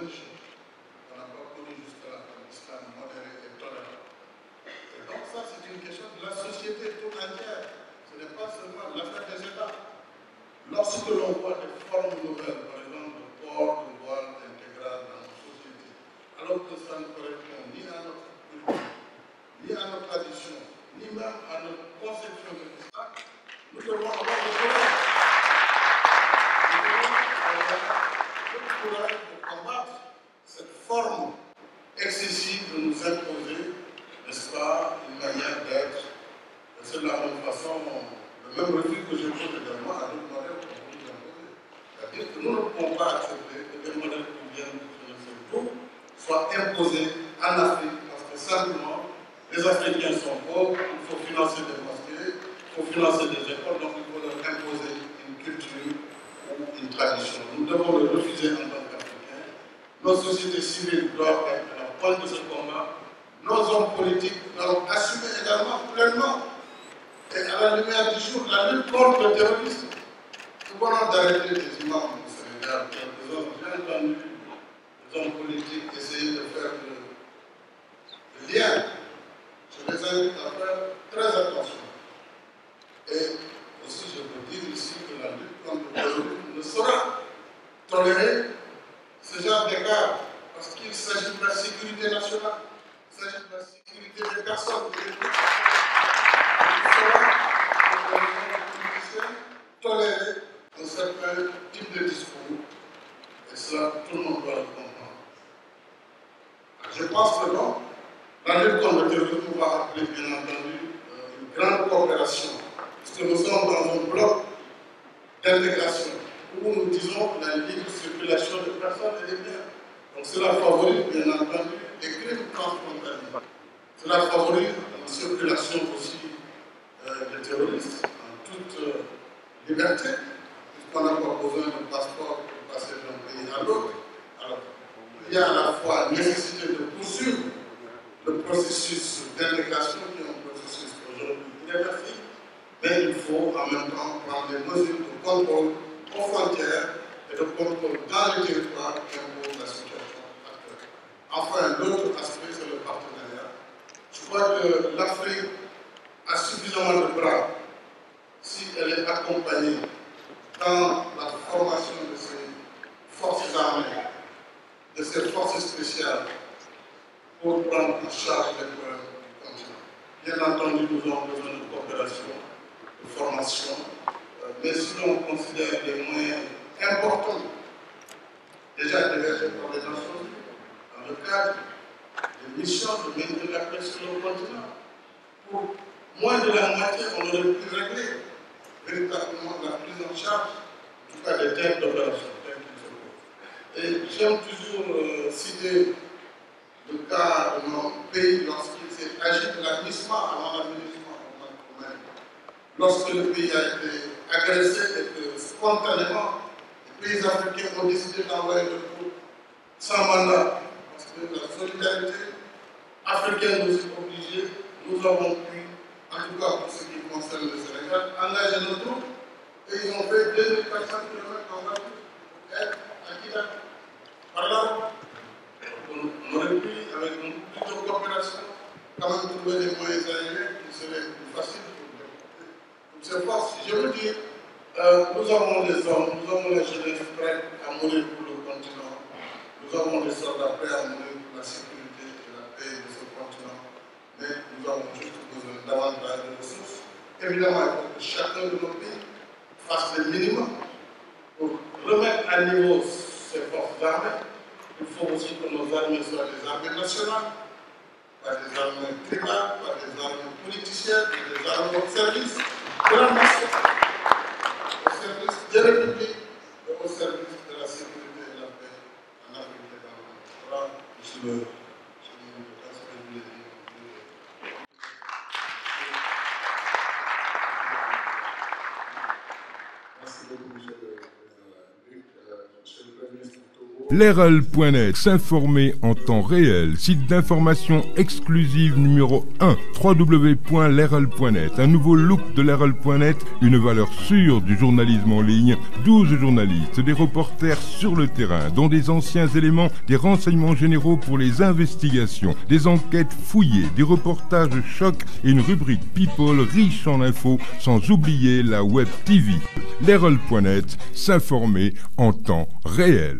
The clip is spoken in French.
religion. On n'a pas connu jusque-là un islam modéré et tolérant. Et donc ça, c'est une question de la société toute entière. Ce n'est pas seulement l'affaire des États. Lorsque l'on voit des formes nouvelles, par exemple le port de voile intégral dans nos sociétés, alors que ça ne correspond ni à notre culture, ni à nos traditions, ni même à notre conception de l'islam, nous devons avoir le courage. Nous devons avoir le courage de combattre cette forme excessive de nous imposer, n'est-ce pas, une manière d'être. C'est de la même façon, le même refus que je pose également à d'autres modèles qu'on peut nous imposer. C'est-à-dire que nous ne pouvons pas accepter que des modèles qui viennent de ce groupe soient imposés en Afrique, parce que simplement, les Africains sont pauvres, il faut financer des mosquées, il faut financer des écoles, donc il faut leur imposer une culture ou une tradition. Nous devons le refuser en tant qu'Africains. Nos sociétés civiles doivent être à la pointe de ce combat. Nos hommes politiques doivent assumer également pleinement et à la lumière du jour la lutte contre le terrorisme. Nous voulons d'arrêter les imams au Sénégal, quelques-uns, j'ai entendu les hommes politiques essayer de faire le lien. Je les invite à faire très attention. Et aussi, je peux dire ici que la lutte contre le terrorisme ne sera tolérer ce genre d'écart, parce qu'il s'agit de la sécurité nationale, il s'agit de la sécurité des personnes. Tolérer un certain type de discours, et cela, tout le monde doit le comprendre. Je pense que non, la lutte contre le terrorisme va appeler, bien entendu, une grande coopération, puisque nous sommes dans un bloc d'intégration où nous disons la libre circulation de personnes et de biens. Donc cela favorise, bien entendu, les crimes transfrontaliers. Cela favorise la circulation aussi des terroristes en toute liberté, puisqu'on n'a pas besoin de passeport pour passer d'un pays à l'autre. Alors, il y a à la fois la nécessité de poursuivre le processus d'intégration, qui est un processus aujourd'hui irréversible, mais il faut en même temps prendre des mesures de contrôle aux frontières et de contrôle dans les territoires qui imposent la situation actuelle. Enfin, l'autre aspect, c'est le partenariat. Je crois que l'Afrique a suffisamment de bras si elle est accompagnée dans la formation de ses forces armées, de ses forces spéciales, pour prendre en charge les problèmes du continent. Bien entendu, nous avons besoin de coopération, de formation, mais si l'on considère les moyens importants déjà dégagés par les Nations Unies dans le cadre des missions de maintenir la paix sur le continent, pour moins de la moitié, on aurait pu régler véritablement la prise en charge, en tout cas des thèmes d'opération, tels qu'ils se posent. Et j'aime toujours citer le cas de mon pays lorsqu'il s'est agi de l'administration avant l'administration au Mali. Lorsque le pays a été agressé et que spontanément les pays africains ont décidé d'envoyer le groupe sans mandat, parce que la solidarité africaine nous est obligée, nous avons pu, en tout cas pour ce qui concerne le Sénégal, engager nos troupes et ils ont fait 2400 km en voiture pour être à Kidal. Par là, on aurait pu, avec un peu de coopération, quand même trouver des moyens aériens qui seraient plus faciles pour développer toutes ces forces. Je veux dire, nous avons les hommes, nous avons la jeunesse prête à mourir pour le continent. Nous avons des soldats prêts à mourir pour la sécurité et la paix de ce continent. Mais nous avons juste besoin davantage de ressources. Évidemment, il faut que chacun de nos pays fasse le minimum pour remettre à niveau ses forces armées. Il faut aussi que nos armées soient des armées nationales, pas des armées tribales, pas des armées politiciennes, mais des armées au service de la nation, au service des républiques et au service de la sécurité et de la paix en Afrique et dans le monde. Voilà, monsieur le président, ce que je voulais dire. Merci beaucoup, monsieur le président de la République, monsieur le Premier ministre du Togo. L'RL.net, s'informer en temps réel. Site d'information exclusive numéro 1, www.lerl.net. Un nouveau look de l'RL.net, une valeur sûre du journalisme en ligne. 12 journalistes, des reporters sur le terrain, dont des anciens éléments, des renseignements généraux pour les investigations, des enquêtes fouillées, des reportages chocs et une rubrique People riche en infos, sans oublier la Web TV. L'RL.net, s'informer en temps réel.